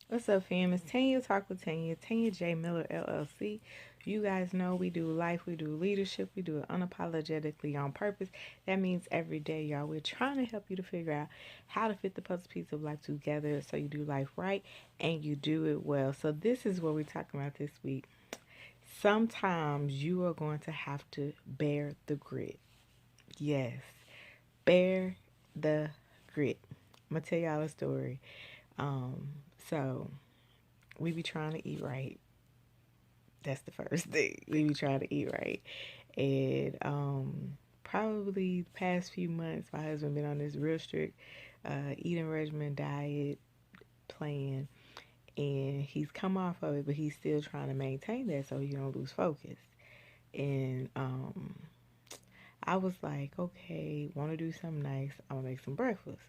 What's up, fam? It's Tanya Talk with Tanya J Miller LLC. You guys know we do life, we do leadership, we do it unapologetically on purpose. That means every day, y'all, we're trying to help you to figure out how to fit the puzzle piece of life together so you do life right and you do it well. So this is what we're talking about this week. Sometimes you are going to have to bear the grit. Yes, bear the grit. I'm gonna tell y'all a story. Um, so we be trying to eat right. That's the first thing. We be trying to eat right. And probably the past few months, my husband been on this real strict eating regimen diet plan. And he's come off of it, but he's still trying to maintain that so he don't lose focus. And I was like, okay, want to do something nice. I'm going to make some breakfast.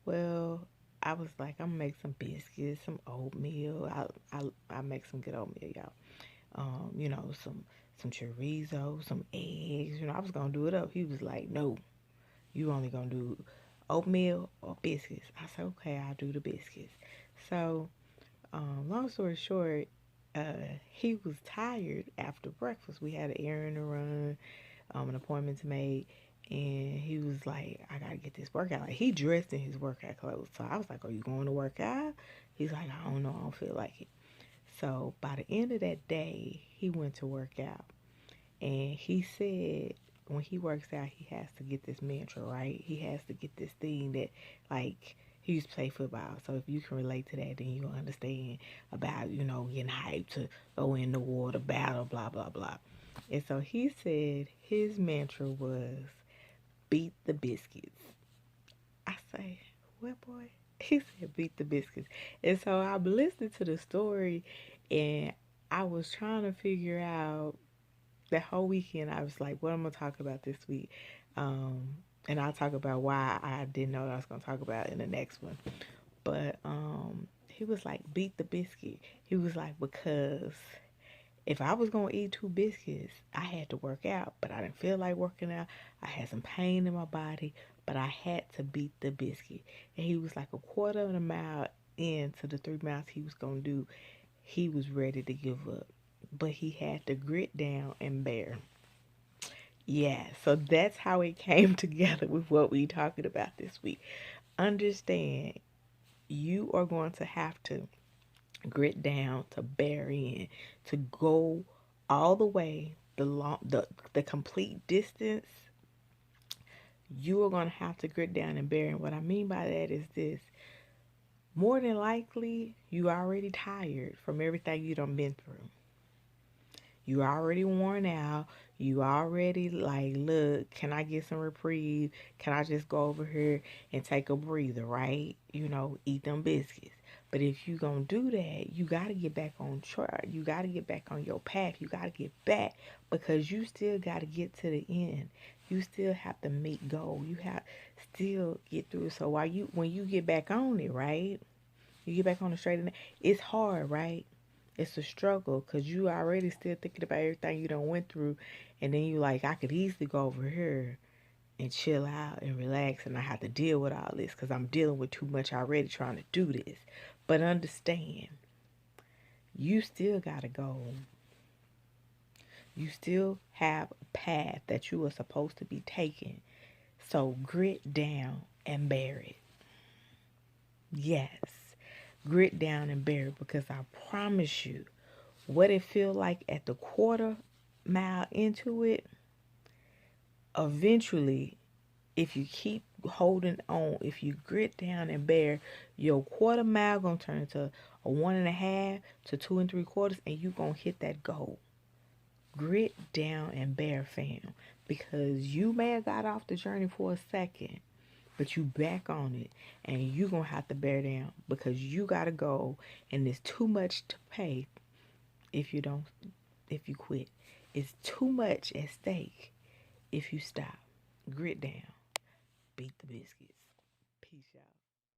Well, I was like, I'm going to make some biscuits, some oatmeal. I make some good oatmeal, y'all. Some chorizo, some eggs. I was gonna do it up. He was like, "No, you only gonna do oatmeal or biscuits." I said, "Okay, I'll do the biscuits." So, long story short, he was tired after breakfast. We had an errand to run, an appointment to make, and he was like, "I gotta get this workout." Like he dressed in his workout clothes, so I was like, "Are you going to work out?" He's like, "I don't know. I don't feel like it." So by the end of that day, he went to work out. And he said when he works out, he has to get this mantra, right? He has to get this thing that, like, he used to play football. So if you can relate to that, then you'll understand about, getting hyped to go in the water, battle, blah, blah, blah. And so he said his mantra was beat the biscuits. I say, what, boy? He said beat the biscuits. And so I'm listening to the story and I was trying to figure out that whole weekend. I was like, what I'm going to talk about this week. And I'll talk about why I didn't know what I was going to talk about in the next one. But he was like, beat the biscuit. He was like, because if I was going to eat two biscuits, I had to work out, but I didn't feel like working out. I had some pain in my body, but I had to beat the biscuit. And he was like a quarter of a mile into the 3 miles he was going to do. He was ready to give up, but he had to grit down and bear. Yeah, so that's how it came together with what we talking about this week. Understand, you are going to have to grit down, to bear in, to go all the way, the complete distance. You are going to have to grit down and bear. And what I mean by that is this: more than likely, you already tired from everything you done been through. You already worn out. You already like, look, can I get some reprieve? Can I just go over here and take a breather, right? Eat them biscuits. But if you gonna do that, you gotta get back on track. You gotta get back on your path. You gotta get back because you still gotta get to the end. You still have to meet goal. You have still get through. So when you get back on it, right? You get back on the straight and it's hard, right? It's a struggle because you already still thinking about everything you done went through, and then you like, I could easily go over here and chill out and relax and not have to deal with all this because I'm dealing with too much already trying to do this. But understand, you still gotta go. You still have a path that you are supposed to be taking. So grit down and bear it. Yes, grit down and bear it because I promise you, what it feel like at the quarter mile into it, eventually, if you keep holding on, if you grit down and bear, your quarter mile gonna turn into a 1.5 to 2 3/4, and you gonna hit that goal. Grit down and bear, fam, because you may have got off the journey for a second, but you back on it, and you gonna have to bear down because you gotta go, and there's too much to pay if you don't, if you quit. It's too much at stake if you stop. Grit down. Beat the biscuits.